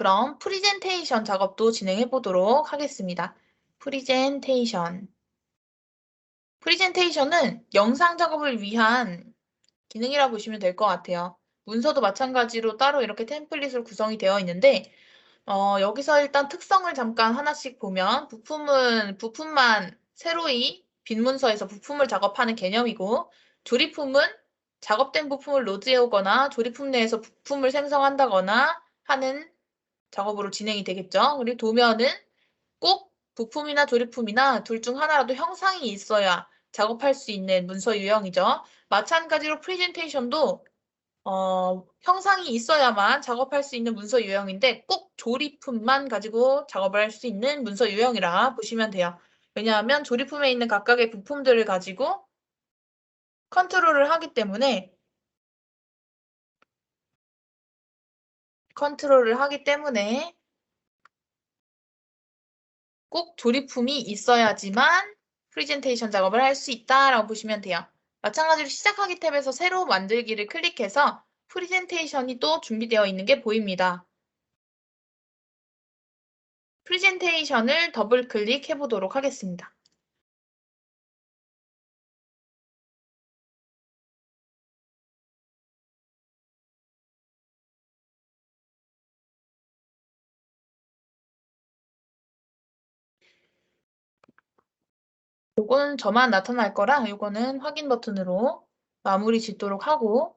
그럼 프리젠테이션 작업도 진행해 보도록 하겠습니다. 프리젠테이션은 영상 작업을 위한 기능이라고 보시면 될 것 같아요. 문서도 마찬가지로 따로 이렇게 템플릿으로 구성이 되어 있는데 여기서 일단 특성을 잠깐 하나씩 보면 부품만 새로이 빈 문서에서 부품을 작업하는 개념이고, 조립품은 작업된 부품을 로드해 오거나 조립품 내에서 부품을 생성한다거나 하는 작업으로 진행이 되겠죠. 그리고 도면은 꼭 부품이나 조립품이나 둘 중 하나라도 형상이 있어야 작업할 수 있는 문서 유형이죠. 마찬가지로 프레젠테이션도 형상이 있어야만 작업할 수 있는 문서 유형인데 꼭 조립품만 가지고 작업을 할 수 있는 문서 유형이라 보시면 돼요. 왜냐하면 조립품에 있는 각각의 부품들을 가지고 컨트롤을 하기 때문에 꼭 조립품이 있어야지만 프레젠테이션 작업을 할 수 있다라고 보시면 돼요. 마찬가지로 시작하기 탭에서 새로 만들기를 클릭해서 프레젠테이션이 또 준비되어 있는 게 보입니다. 프레젠테이션을 더블 클릭해 보도록 하겠습니다. 요거는 저만 나타날 거라 요거는 확인 버튼으로 마무리 짓도록 하고,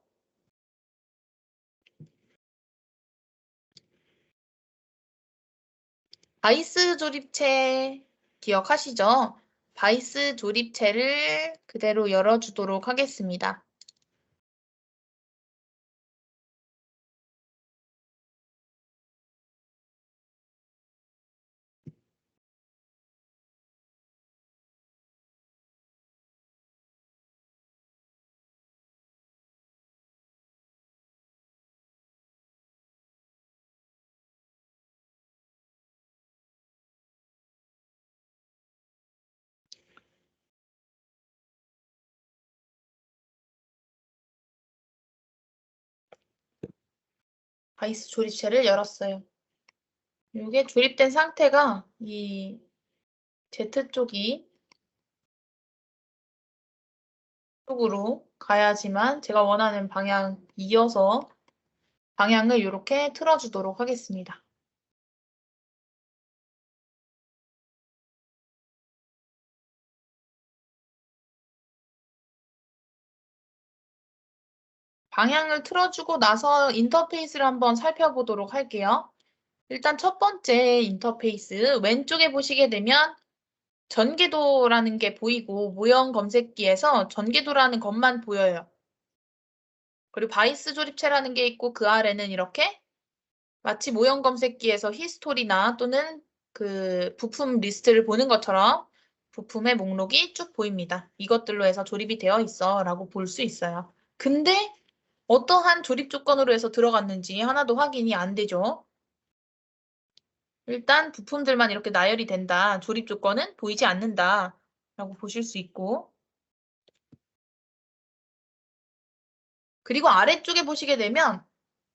바이스 조립체 기억하시죠? 바이스 조립체를 그대로 열어주도록 하겠습니다. 바이스 조립체를 열었어요. 이게 조립된 상태가 이 Z 쪽으로 가야지만 제가 원하는 방향 이어서 방향을 이렇게 틀어주도록 하겠습니다. 방향을 틀어주고 나서 인터페이스를 한번 살펴보도록 할게요. 일단 첫 번째 인터페이스 왼쪽에 보시게 되면 전개도라는 게 보이고 모형 검색기에서 전개도라는 것만 보여요. 그리고 바이스 조립체라는 게 있고 그 아래는 이렇게 마치 모형 검색기에서 히스토리나 또는 그 부품 리스트를 보는 것처럼 부품의 목록이 쭉 보입니다. 이것들로 해서 조립이 되어 있어 라고 볼 수 있어요. 근데 어떠한 조립 조건으로 해서 들어갔는지 하나도 확인이 안 되죠. 일단 부품들만 이렇게 나열이 된다. 조립 조건은 보이지 않는다 라고 보실 수 있고, 그리고 아래쪽에 보시게 되면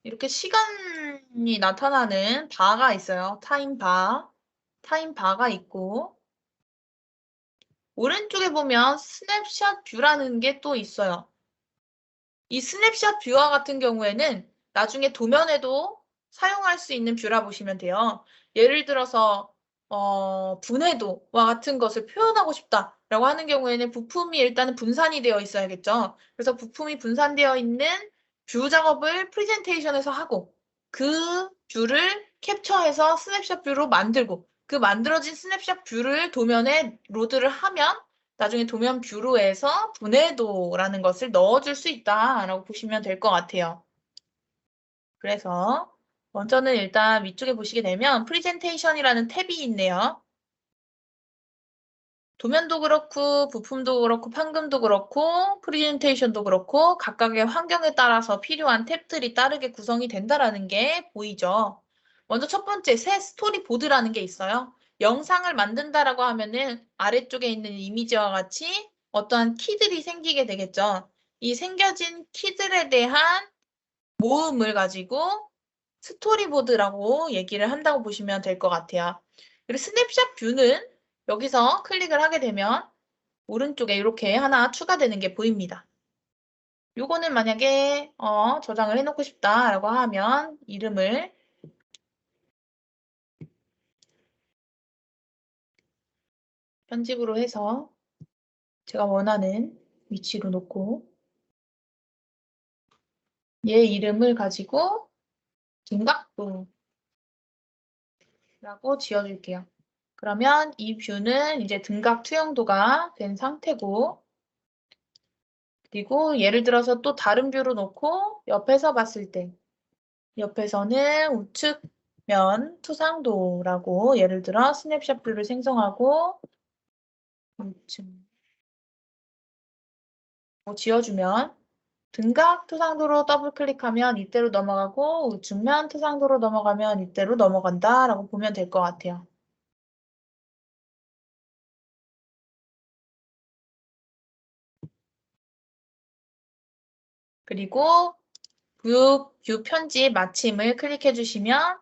이렇게 시간이 나타나는 바가 있어요. 타임바가 있고, 오른쪽에 보면 스냅샷 뷰라는 게 또 있어요. 이 스냅샷 뷰와 같은 경우에는 나중에 도면에도 사용할 수 있는 뷰라 보시면 돼요. 예를 들어서 분해도와 같은 것을 표현하고 싶다라고 하는 경우에는 부품이 일단은 분산이 되어 있어야겠죠. 그래서 부품이 분산되어 있는 뷰 작업을 프레젠테이션에서 하고 그 뷰를 캡처해서 스냅샷 뷰로 만들고 그 만들어진 스냅샷 뷰를 도면에 로드를 하면 나중에 도면 뷰로 해서 분해도라는 것을 넣어줄 수 있다라고 보시면 될 것 같아요. 그래서 먼저는 일단 위쪽에 보시게 되면 프레젠테이션이라는 탭이 있네요. 도면도 그렇고 부품도 그렇고 판금도 그렇고 프레젠테이션도 그렇고 각각의 환경에 따라서 필요한 탭들이 다르게 구성이 된다라는 게 보이죠. 먼저 첫 번째 새 스토리보드라는 게 있어요. 영상을 만든다라고 하면은 아래쪽에 있는 이미지와 같이 어떠한 키들이 생기게 되겠죠. 이 생겨진 키들에 대한 모음을 가지고 스토리보드라고 얘기를 한다고 보시면 될 것 같아요. 그리고 스냅샷 뷰는 여기서 클릭을 하게 되면 오른쪽에 이렇게 하나 추가되는 게 보입니다. 요거는 만약에 저장을 해놓고 싶다라고 하면 이름을 편집으로 해서 제가 원하는 위치로 놓고 얘 이름을 가지고 등각부라고 지어줄게요. 그러면 이 뷰는 이제 등각 투영도가 된 상태고, 그리고 예를 들어서 또 다른 뷰로 놓고 옆에서 봤을 때 옆에서는 우측면 투상도라고 예를 들어 스냅샷 뷰를 생성하고 우측 지어주면 등각 투상도로 더블 클릭하면 이때로 넘어가고 우측면 투상도로 넘어가면 이때로 넘어간다 라고 보면 될 것 같아요. 그리고 뷰 편집 마침을 클릭해 주시면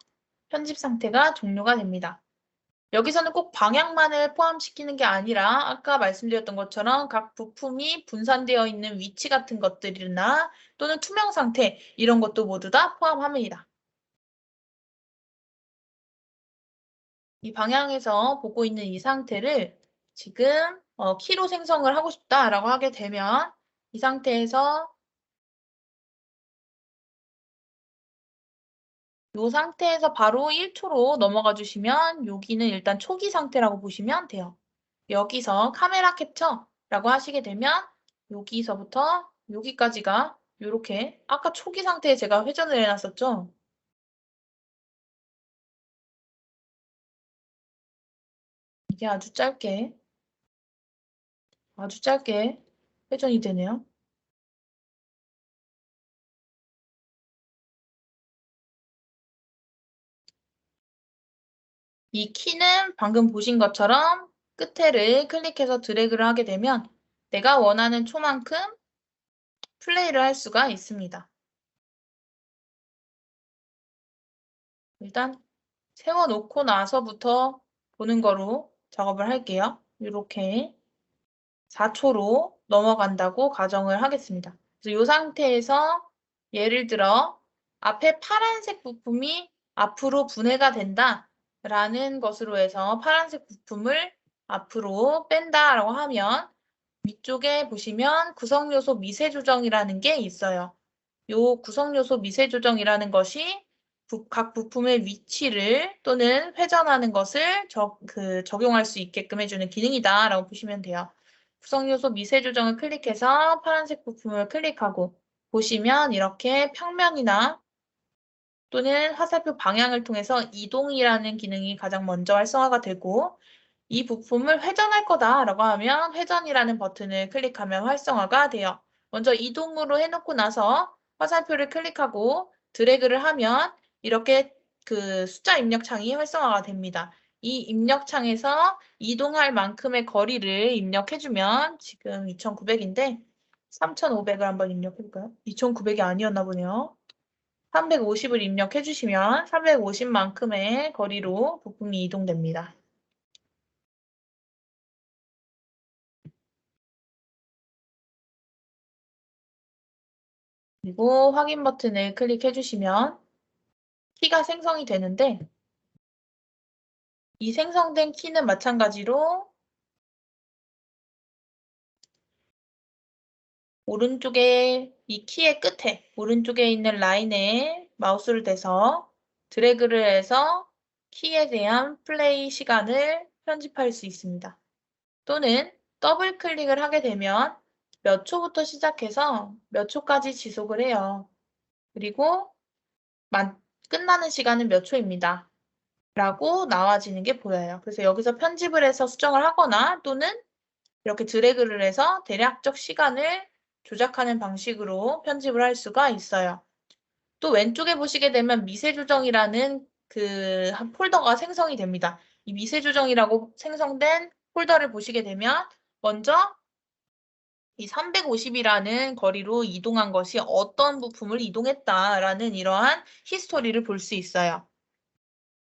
편집 상태가 종료가 됩니다. 여기서는 꼭 방향만을 포함시키는 게 아니라 아까 말씀드렸던 것처럼 각 부품이 분산되어 있는 위치 같은 것들이나 또는 투명 상태 이런 것도 모두 다 포함합니다. 이 방향에서 보고 있는 이 상태를 지금 키로 생성을 하고 싶다라고 하게 되면 이 상태에서 이 상태에서 바로 1초로 넘어가 주시면 여기는 일단 초기 상태라고 보시면 돼요. 여기서 카메라 캡처라고 하시게 되면 여기서부터 여기까지가 이렇게 아까 초기 상태에 제가 회전을 해놨었죠. 이게 아주 짧게 회전이 되네요. 이 키는 방금 보신 것처럼 끝에를 클릭해서 드래그를 하게 되면 내가 원하는 초만큼 플레이를 할 수가 있습니다. 일단 세워놓고 나서부터 보는 거로 작업을 할게요. 이렇게 4초로 넘어간다고 가정을 하겠습니다. 그래서 이 상태에서 예를 들어 앞에 파란색 부품이 앞으로 분해가 된다라는 것으로 해서 파란색 부품을 앞으로 뺀다라고 하면 위쪽에 보시면 구성요소 미세 조정이라는 게 있어요. 이 구성요소 미세 조정이라는 것이 각 부품의 위치를 또는 회전하는 것을 적용할 수 있게끔 해주는 기능이다라고 보시면 돼요. 구성요소 미세 조정을 클릭해서 파란색 부품을 클릭하고 보시면 이렇게 평면이나 또는 화살표 방향을 통해서 이동이라는 기능이 가장 먼저 활성화가 되고 이 부품을 회전할 거다라고 하면 회전이라는 버튼을 클릭하면 활성화가 돼요. 먼저 이동으로 해놓고 나서 화살표를 클릭하고 드래그를 하면 이렇게 그 숫자 입력창이 활성화가 됩니다. 이 입력창에서 이동할 만큼의 거리를 입력해주면 지금 2,900인데 3,500을 한번 입력해볼까요? 2,900이 아니었나 보네요. 350을 입력해주시면 350만큼의 거리로 부품이 이동됩니다. 그리고 확인 버튼을 클릭해 주시면 키가 생성이 되는데 이 생성된 키는 마찬가지로 오른쪽에 이 키의 끝에 오른쪽에 있는 라인에 마우스를 대서 드래그를 해서 키에 대한 플레이 시간을 편집할 수 있습니다. 또는 더블 클릭을 하게 되면 몇 초부터 시작해서 몇 초까지 지속을 해요. 그리고 끝나는 시간은 몇 초입니다. 라고 나와지는 게 보여요. 그래서 여기서 편집을 해서 수정을 하거나 또는 이렇게 드래그를 해서 대략적 시간을 조작하는 방식으로 편집을 할 수가 있어요. 또 왼쪽에 보시게 되면 미세 조정이라는 그 폴더가 생성이 됩니다. 이 미세 조정이라고 생성된 폴더를 보시게 되면 먼저 이 350이라는 거리로 이동한 것이 어떤 부품을 이동했다라는 이러한 히스토리를 볼 수 있어요.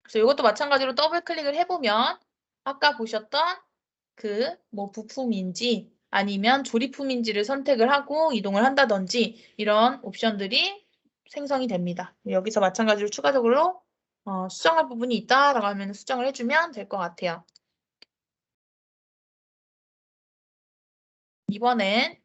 그래서 이것도 마찬가지로 더블 클릭을 해보면 아까 보셨던 그 뭐 부품인지 아니면 조립품인지를 선택을 하고 이동을 한다든지 이런 옵션들이 생성이 됩니다. 여기서 마찬가지로 추가적으로 수정할 부분이 있다라고 하면 수정을 해주면 될 것 같아요. 이번엔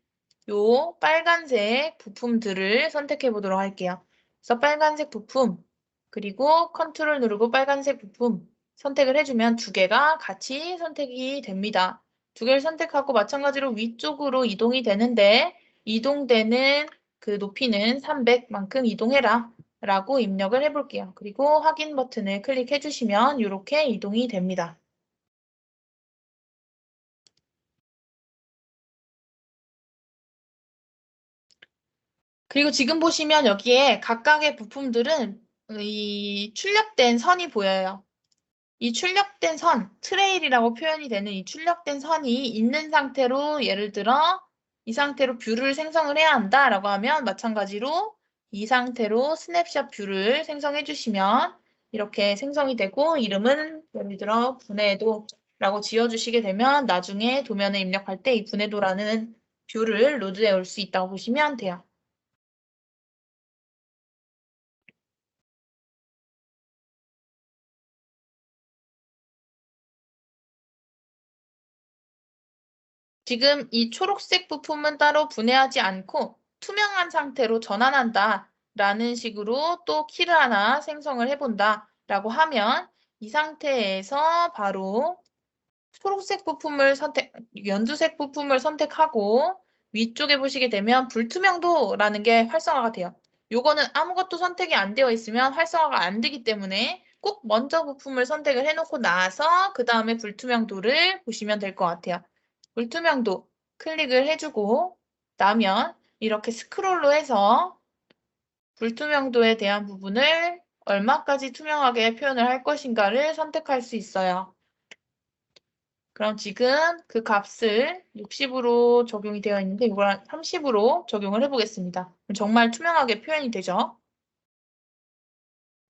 요 빨간색 부품들을 선택해 보도록 할게요. 그래서 빨간색 부품 그리고 컨트롤 누르고 빨간색 부품 선택을 해주면 두 개가 같이 선택이 됩니다. 두 개를 선택하고 마찬가지로 위쪽으로 이동이 되는데 이동되는 그 높이는 300만큼 이동해라 라고 입력을 해볼게요. 그리고 확인 버튼을 클릭해 주시면 이렇게 이동이 됩니다. 그리고 지금 보시면 여기에 각각의 부품들은 이 출력된 선이 보여요. 이 출력된 선, 트레일이라고 표현이 되는 이 출력된 선이 있는 상태로 예를 들어 이 상태로 뷰를 생성을 해야 한다라고 하면 마찬가지로 이 상태로 스냅샷 뷰를 생성해 주시면 이렇게 생성이 되고 이름은 예를 들어 분해도라고 지어주시게 되면 나중에 도면에 입력할 때 이 분해도라는 뷰를 로드해 올 수 있다고 보시면 돼요. 지금 이 초록색 부품은 따로 분해하지 않고 투명한 상태로 전환한다 라는 식으로 또 키를 하나 생성을 해본다 라고 하면 이 상태에서 바로 초록색 부품을 연두색 부품을 선택하고 위쪽에 보시게 되면 불투명도라는 게 활성화가 돼요. 요거는 아무것도 선택이 안 되어 있으면 활성화가 안 되기 때문에 꼭 먼저 부품을 선택을 해놓고 나서 그 다음에 불투명도를 보시면 될 것 같아요. 불투명도 클릭을 해주고 나면 이렇게 스크롤로 해서 불투명도에 대한 부분을 얼마까지 투명하게 표현을 할 것인가를 선택할 수 있어요. 그럼 지금 그 값을 60으로 적용이 되어 있는데 이걸 30으로 적용을 해보겠습니다. 정말 투명하게 표현이 되죠?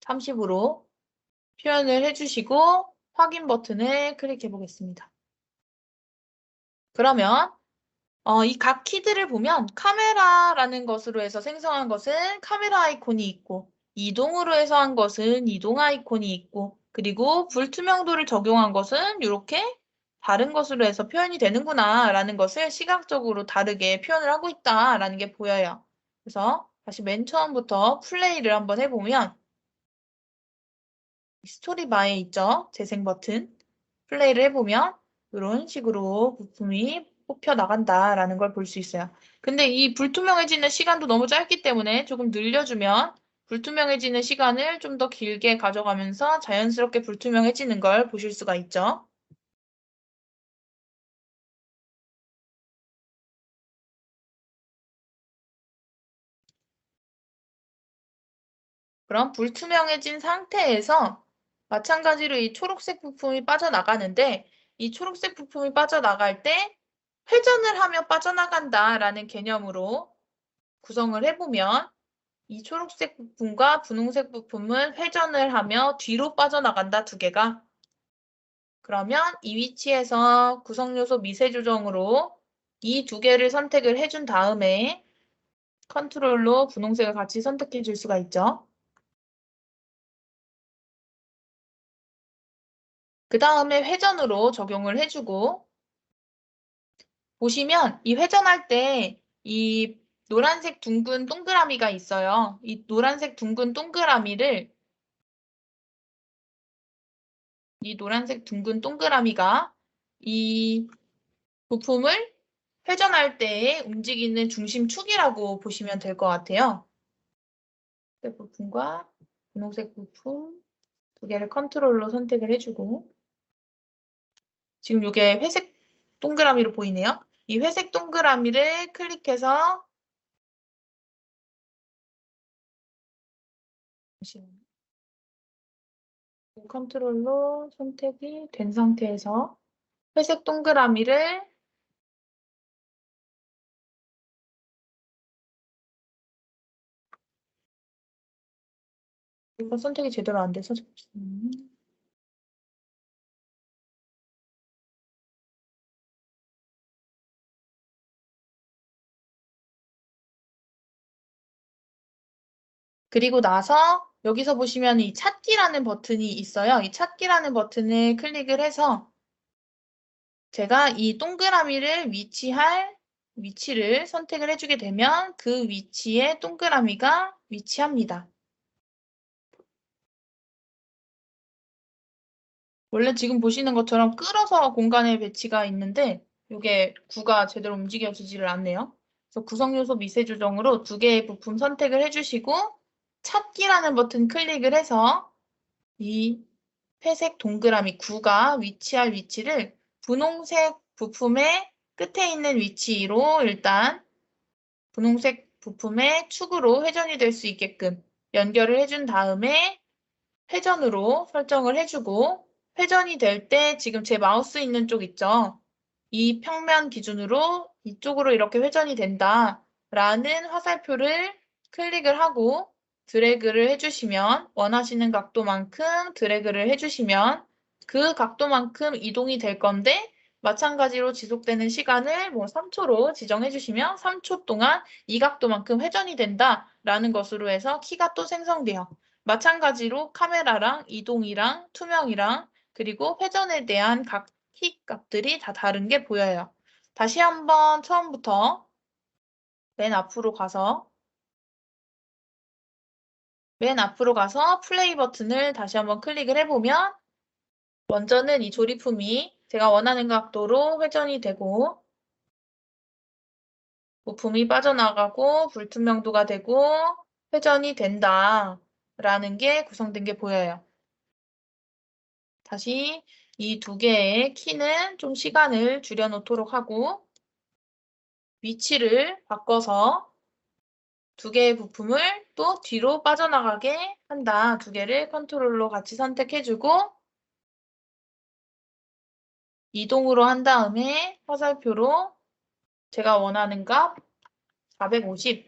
30으로 표현을 해주시고 확인 버튼을 클릭해 보겠습니다. 그러면 이 각 키들을 보면 카메라라는 것으로 해서 생성한 것은 카메라 아이콘이 있고 이동으로 해서 한 것은 이동 아이콘이 있고 그리고 불투명도를 적용한 것은 이렇게 다른 것으로 해서 표현이 되는구나 라는 것을 시각적으로 다르게 표현을 하고 있다라는 게 보여요. 그래서 다시 맨 처음부터 플레이를 한번 해보면 스토리바에 있죠? 재생 버튼. 플레이를 해보면 이런 식으로 부품이 뽑혀 나간다라는 걸 볼 수 있어요. 근데 이 불투명해지는 시간도 너무 짧기 때문에 조금 늘려주면 불투명해지는 시간을 좀 더 길게 가져가면서 자연스럽게 불투명해지는 걸 보실 수가 있죠. 그럼 불투명해진 상태에서 마찬가지로 이 초록색 부품이 빠져나가는데 이 초록색 부품이 빠져나갈 때 회전을 하며 빠져나간다라는 개념으로 구성을 해보면 이 초록색 부품과 분홍색 부품은 회전을 하며 뒤로 빠져나간다, 두 개가. 그러면 이 위치에서 구성 요소 미세 조정으로 이 두 개를 선택을 해준 다음에 컨트롤로 분홍색을 같이 선택해 줄 수가 있죠. 그 다음에 회전으로 적용을 해주고 보시면 이 회전할 때 이 노란색 둥근 동그라미가 있어요. 이 노란색 둥근 동그라미를 이 노란색 둥근 동그라미가 이 부품을 회전할 때에 움직이는 중심축이라고 보시면 될 것 같아요. 색 부품과 분홍색 부품 두 개를 컨트롤로 선택을 해주고 지금 이게 회색 동그라미로 보이네요. 이 회색 동그라미를 클릭해서 컨트롤로 선택이 된 상태에서 회색 동그라미를 이거 선택이 제대로 안 돼서 그리고 나서 여기서 보시면 이 찾기라는 버튼이 있어요. 이 찾기라는 버튼을 클릭을 해서 제가 이 동그라미를 위치할 위치를 선택을 해주게 되면 그 위치에 동그라미가 위치합니다. 원래 지금 보시는 것처럼 끌어서 공간에 배치가 있는데 이게 구가 제대로 움직여지지를 않네요. 그래서 구성요소 미세 조정으로 두 개의 부품 선택을 해주시고 찾기라는 버튼 클릭을 해서 이 회색 동그라미 구가 위치할 위치를 분홍색 부품의 끝에 있는 위치로 일단 분홍색 부품의 축으로 회전이 될 수 있게끔 연결을 해준 다음에 회전으로 설정을 해주고 회전이 될 때 지금 제 마우스 있는 쪽 있죠? 이 평면 기준으로 이쪽으로 이렇게 회전이 된다라는 화살표를 클릭을 하고 드래그를 해주시면 원하시는 각도만큼 드래그를 해주시면 그 각도만큼 이동이 될 건데 마찬가지로 지속되는 시간을 뭐 3초로 지정해 주시면 3초 동안 이 각도만큼 회전이 된다라는 것으로 해서 키가 또 생성돼요. 마찬가지로 카메라랑 이동이랑 투명이랑 그리고 회전에 대한 각 키 값들이 다 다른 게 보여요. 다시 한번 처음부터 맨 앞으로 가서 플레이 버튼을 다시 한번 클릭을 해보면 먼저는 이 조립품이 제가 원하는 각도로 회전이 되고 부품이 빠져나가고 불투명도가 되고 회전이 된다라는 게 구성된 게 보여요. 다시 이 두 개의 키는 좀 시간을 줄여놓도록 하고 위치를 바꿔서 두 개의 부품을 또 뒤로 빠져나가게 한다. 두 개를 컨트롤로 같이 선택해주고 이동으로 한 다음에 화살표로 제가 원하는 값 450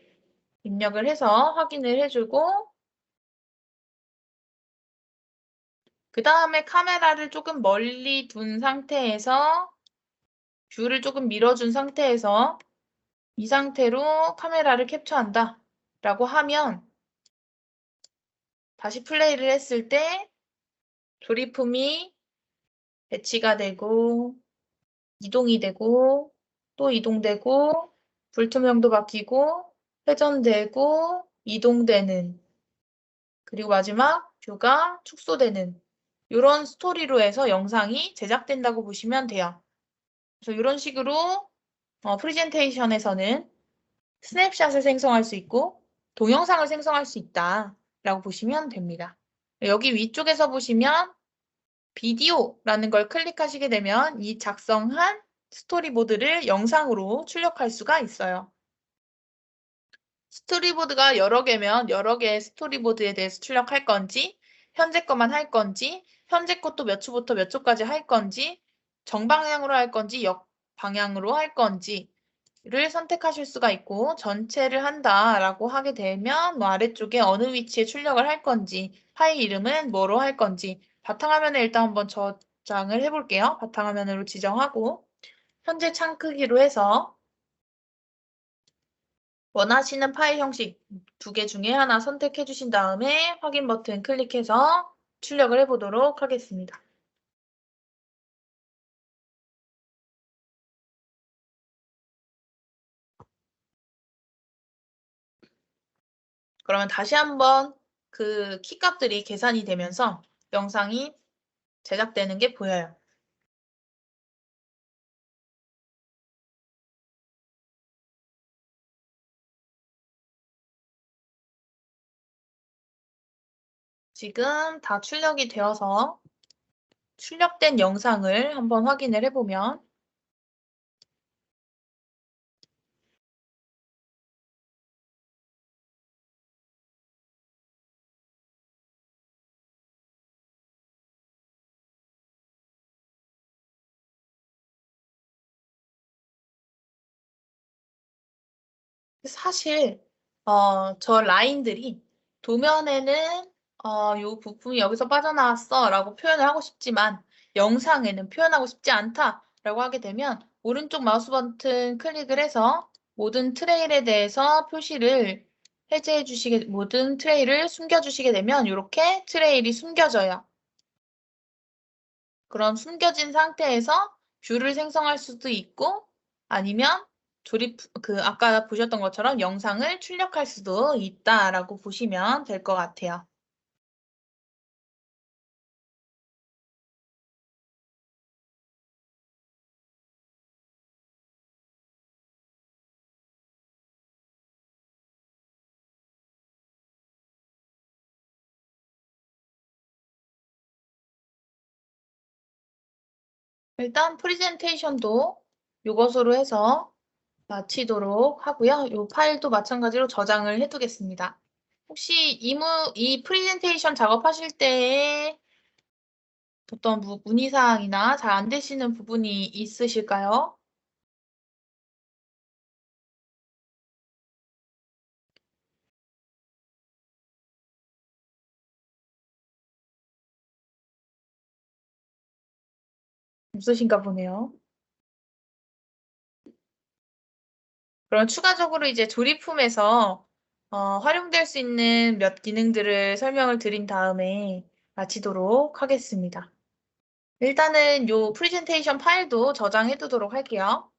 입력을 해서 확인을 해주고 그 다음에 카메라를 조금 멀리 둔 상태에서 뷰를 조금 밀어준 상태에서 이 상태로 카메라를 캡처한다 라고 하면 다시 플레이를 했을 때 조립품이 배치가 되고 이동이 되고 또 이동되고 불투명도 바뀌고 회전되고 이동되는 그리고 마지막 뷰가 축소되는 이런 스토리로 해서 영상이 제작된다고 보시면 돼요. 그래서 이런 식으로 프리젠테이션에서는 스냅샷을 생성할 수 있고 동영상을 생성할 수 있다라고 보시면 됩니다. 여기 위쪽에서 보시면 비디오라는 걸 클릭하시게 되면 이 작성한 스토리보드를 영상으로 출력할 수가 있어요. 스토리보드가 여러 개면 여러 개의 스토리보드에 대해서 출력할 건지 현재 것만 할 건지 현재 것도 몇 초부터 몇 초까지 할 건지 정방향으로 할 건지 역방향으로 할 건지를 선택하실 수가 있고 전체를 한다라고 하게 되면 뭐 아래쪽에 어느 위치에 출력을 할 건지 파일 이름은 뭐로 할 건지 바탕화면에 일단 한번 저장을 해볼게요. 바탕화면으로 지정하고 현재 창 크기로 해서 원하시는 파일 형식 두 개 중에 하나 선택해 주신 다음에 확인 버튼 클릭해서 출력을 해보도록 하겠습니다. 그러면 다시 한번 그 키값들이 계산이 되면서 영상이 제작되는 게 보여요. 지금 다 출력이 되어서 출력된 영상을 한번 확인을 해보면 사실 저 라인들이 도면에는 요 부품이 여기서 빠져나왔어 라고 표현을 하고 싶지만 영상에는 표현하고 싶지 않다 라고 하게 되면 오른쪽 마우스 버튼 클릭을 해서 모든 트레일에 대해서 표시를 해제해 주시게, 모든 트레일을 숨겨주시게 되면 이렇게 트레일이 숨겨져요. 그럼 숨겨진 상태에서 뷰를 생성할 수도 있고 아니면 아까 보셨던 것처럼 영상을 출력할 수도 있다라고 보시면 될 것 같아요. 일단 프레젠테이션도 이것으로 해서 마치도록 하고요. 이 파일도 마찬가지로 저장을 해두겠습니다. 혹시 이 프레젠테이션 작업하실 때 어떤 문의사항이나 잘 안 되시는 부분이 있으실까요? 없으신가 보네요. 그럼 추가적으로 이제 조립품에서 활용될 수 있는 몇 기능들을 설명을 드린 다음에 마치도록 하겠습니다. 일단은 요 프레젠테이션 파일도 저장해 두도록 할게요.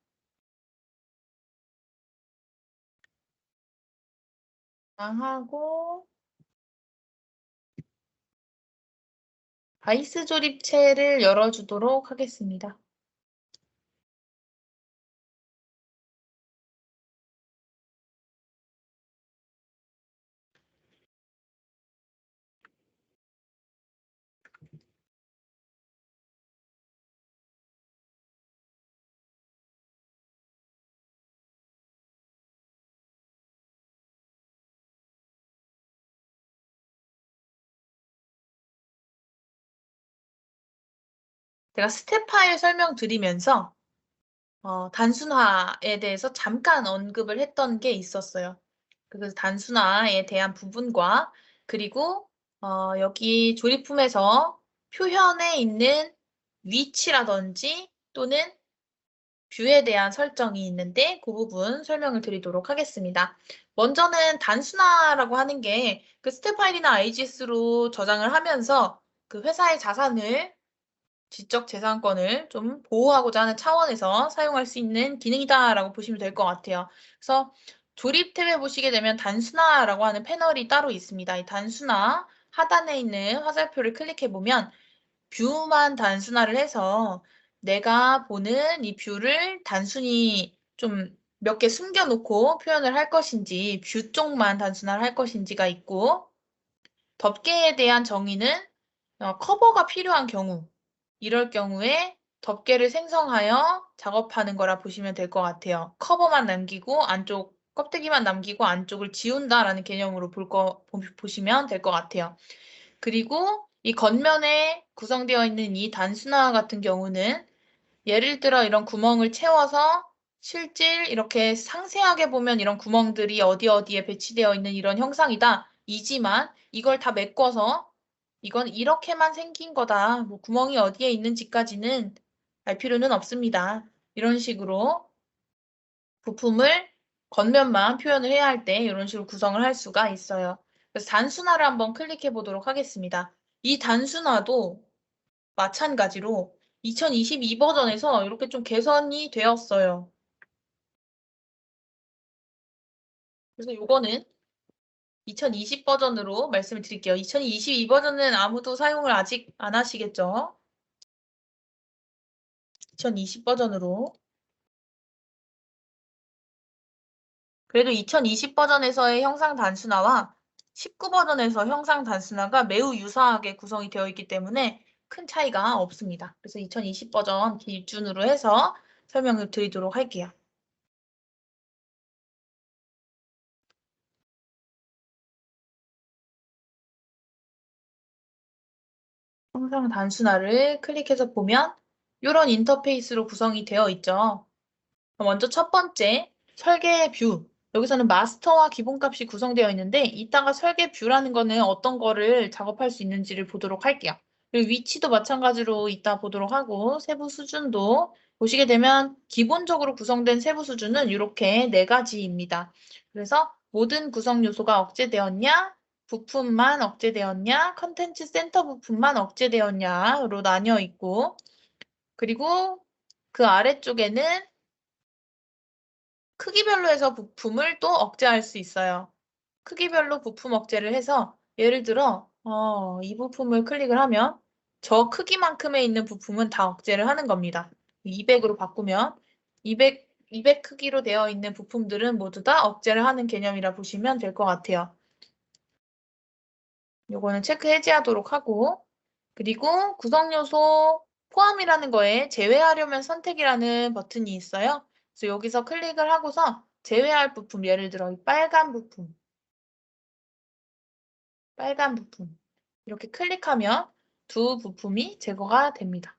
저장하고 바이스 조립체를 열어주도록 하겠습니다. 제가 스텝 파일 설명드리면서 단순화에 대해서 잠깐 언급을 했던 게 있었어요. 그 단순화에 대한 부분과 그리고 여기 조립품에서 표현에 있는 위치라든지 또는 뷰에 대한 설정이 있는데 그 부분 설명을 드리도록 하겠습니다. 먼저는 단순화라고 하는 게 그 스텝 파일이나 IGS로 저장을 하면서 그 회사의 자산을 지적 재산권을 좀 보호하고자 하는 차원에서 사용할 수 있는 기능이다라고 보시면 될 것 같아요. 그래서 조립 탭에 보시게 되면 단순화라고 하는 패널이 따로 있습니다. 이 단순화 하단에 있는 화살표를 클릭해 보면 뷰만 단순화를 해서 내가 보는 이 뷰를 단순히 좀 몇 개 숨겨놓고 표현을 할 것인지 뷰 쪽만 단순화를 할 것인지가 있고 덮개에 대한 정의는 커버가 필요한 경우 이럴 경우에 덮개를 생성하여 작업하는 거라 보시면 될 것 같아요. 커버만 남기고 안쪽 껍데기만 남기고 안쪽을 지운다라는 개념으로 보시면 될 것 같아요. 그리고 이 겉면에 구성되어 있는 이 단순화 같은 경우는 예를 들어 이런 구멍을 채워서 실질 이렇게 상세하게 보면 이런 구멍들이 어디 어디에 배치되어 있는 이런 형상이다. 이지만 이걸 다 메꿔서 이건 이렇게만 생긴 거다. 뭐 구멍이 어디에 있는지까지는 알 필요는 없습니다. 이런 식으로 부품을 겉면만 표현을 해야 할 때 이런 식으로 구성을 할 수가 있어요. 그래서 단순화를 한번 클릭해 보도록 하겠습니다. 이 단순화도 마찬가지로 2022 버전에서 이렇게 좀 개선이 되었어요. 그래서 요거는 2020 버전으로 말씀을 드릴게요. 2022 버전은 아무도 사용을 아직 안 하시겠죠? 2020 버전으로. 그래도 2020 버전에서의 형상 단순화와 19 버전에서 형상 단순화가 매우 유사하게 구성이 되어 있기 때문에 큰 차이가 없습니다. 그래서 2020 버전 기준으로 해서 설명을 드리도록 할게요. 형상 단순화를 클릭해서 보면 이런 인터페이스로 구성이 되어 있죠. 먼저 첫 번째, 설계 뷰. 여기서는 마스터와 기본값이 구성되어 있는데 이따가 설계 뷰라는 거는 어떤 거를 작업할 수 있는지를 보도록 할게요. 그리고 위치도 마찬가지로 이따 보도록 하고 세부 수준도 보시게 되면 기본적으로 구성된 세부 수준은 이렇게 4가지입니다. 그래서 모든 구성 요소가 억제되었냐, 부품만 억제되었냐, 컨텐츠 센터 부품만 억제되었냐로 나뉘어 있고 그리고 그 아래쪽에는 크기별로 해서 부품을 또 억제할 수 있어요. 크기별로 부품 억제를 해서 예를 들어 이 부품을 클릭을 하면 저 크기만큼에 있는 부품은 다 억제를 하는 겁니다. 200으로 바꾸면 200 크기로 되어 있는 부품들은 모두 다 억제를 하는 개념이라 보시면 될 것 같아요. 요거는 체크 해제하도록 하고 그리고 구성요소 포함이라는 거에 제외하려면 선택이라는 버튼이 있어요. 그래서 여기서 클릭을 하고서 제외할 부품, 예를 들어 이 빨간 부품 이렇게 클릭하면 두 부품이 제거가 됩니다.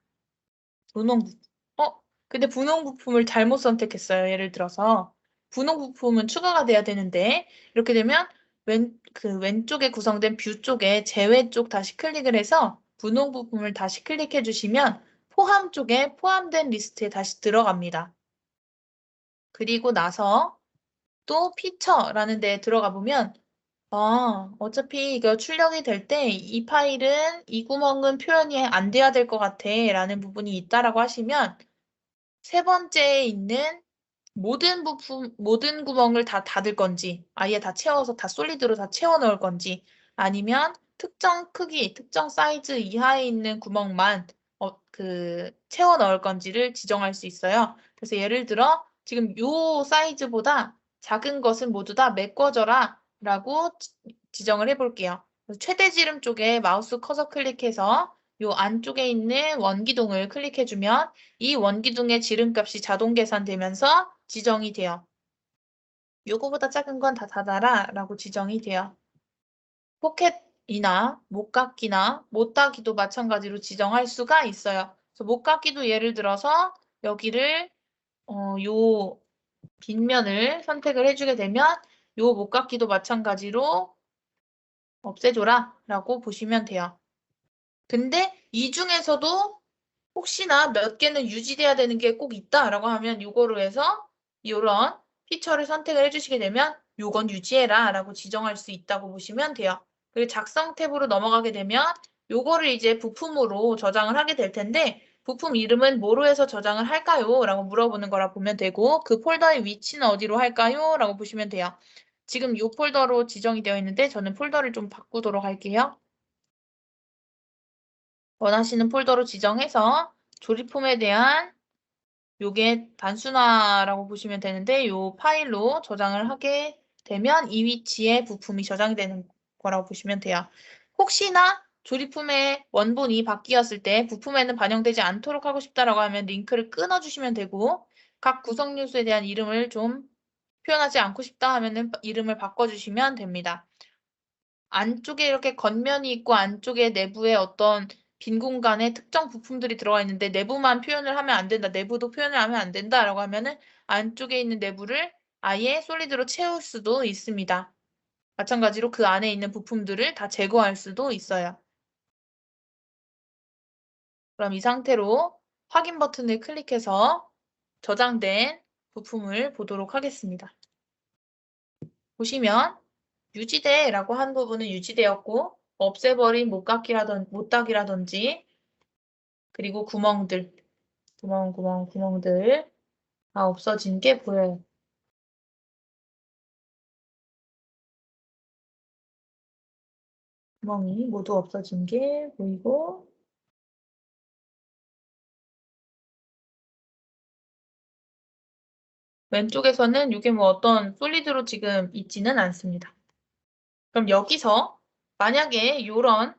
분홍 부품. 근데 분홍 부품을 잘못 선택했어요. 예를 들어서 분홍 부품은 추가가 돼야 되는데 이렇게 되면 왼쪽에 구성된 뷰 쪽에 제외 쪽 다시 클릭을 해서 분홍 부품을 다시 클릭해 주시면 포함 쪽에 포함된 리스트에 다시 들어갑니다. 그리고 나서 또 피처라는 데에 들어가 보면 어차피 이거 출력이 될 때 이 파일은 이 구멍은 표현이 안 돼야 될 것 같아 라는 부분이 있다라고 하시면 세 번째에 있는 모든 부품, 모든 구멍을 다 닫을 건지 아예 다 채워서 다 솔리드로 다 채워 넣을 건지 아니면 특정 크기, 특정 사이즈 이하에 있는 구멍만 채워 넣을 건지를 지정할 수 있어요. 그래서 예를 들어 지금 요 사이즈보다 작은 것은 모두 다 메꿔져라 라고 지정을 해볼게요. 최대 지름 쪽에 마우스 커서 클릭해서 요 안쪽에 있는 원기둥을 클릭해주면 이 원기둥의 지름값이 자동 계산되면서 지정이 돼요. 요거보다 작은 건 다 닫아라 라고 지정이 돼요. 포켓이나 못깎기나 못따기도 마찬가지로 지정할 수가 있어요. 그래서 못깎기도 예를 들어서 여기를 요 빗면을 선택을 해주게 되면 요 못깎기도 마찬가지로 없애줘라 라고 보시면 돼요. 근데 이 중에서도 혹시나 몇 개는 유지돼야 되는 게 꼭 있다라고 하면 요거로 해서 이런 피처를 선택을 해주시게 되면 요건 유지해라 라고 지정할 수 있다고 보시면 돼요. 그리고 작성 탭으로 넘어가게 되면 요거를 이제 부품으로 저장을 하게 될 텐데 부품 이름은 뭐로 해서 저장을 할까요? 라고 물어보는 거라 보면 되고 그 폴더의 위치는 어디로 할까요? 라고 보시면 돼요. 지금 이 폴더로 지정이 되어 있는데 저는 폴더를 좀 바꾸도록 할게요. 원하시는 폴더로 지정해서 조립품에 대한 요게 단순화라고 보시면 되는데 요 파일로 저장을 하게 되면 이 위치에 부품이 저장이 되는 거라고 보시면 돼요. 혹시나 조립품의 원본이 바뀌었을 때 부품에는 반영되지 않도록 하고 싶다라고 하면 링크를 끊어주시면 되고 각 구성 요소에 대한 이름을 좀 표현하지 않고 싶다 하면은 이름을 바꿔주시면 됩니다. 안쪽에 이렇게 겉면이 있고 안쪽에 내부에 어떤 빈 공간에 특정 부품들이 들어가 있는데 내부만 표현을 하면 안 된다. 내부도 표현을 하면 안 된다라고 하면은 안쪽에 있는 내부를 아예 솔리드로 채울 수도 있습니다. 마찬가지로 그 안에 있는 부품들을 다 제거할 수도 있어요. 그럼 이 상태로 확인 버튼을 클릭해서 저장된 부품을 보도록 하겠습니다. 보시면 유지돼라고 한 부분은 유지되었고 없애버린 못따기라든지 그리고 구멍들 다 없어진 게 보여요. 구멍이 모두 없어진 게 보이고 왼쪽에서는 이게 뭐 어떤 솔리드로 지금 있지는 않습니다. 그럼 여기서 만약에 이런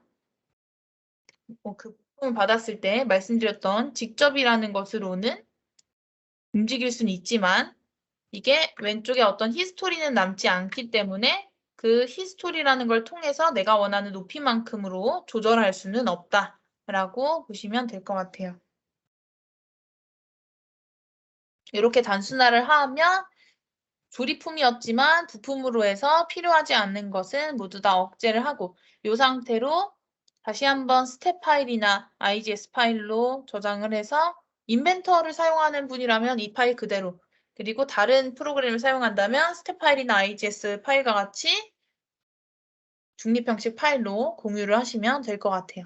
그 부품을 받았을 때 말씀드렸던 직접이라는 것으로는 움직일 수는 있지만 이게 왼쪽에 어떤 히스토리는 남지 않기 때문에 그 히스토리라는 걸 통해서 내가 원하는 높이만큼으로 조절할 수는 없다라고 보시면 될 것 같아요. 이렇게 단순화를 하면 조립품이었지만 부품으로 해서 필요하지 않는 것은 모두 다 억제를 하고 이 상태로 다시 한번 스텝 파일이나 IGS 파일로 저장을 해서 인벤터를 사용하는 분이라면 이 파일 그대로, 그리고 다른 프로그램을 사용한다면 스텝 파일이나 IGS 파일과 같이 중립 형식 파일로 공유를 하시면 될 것 같아요.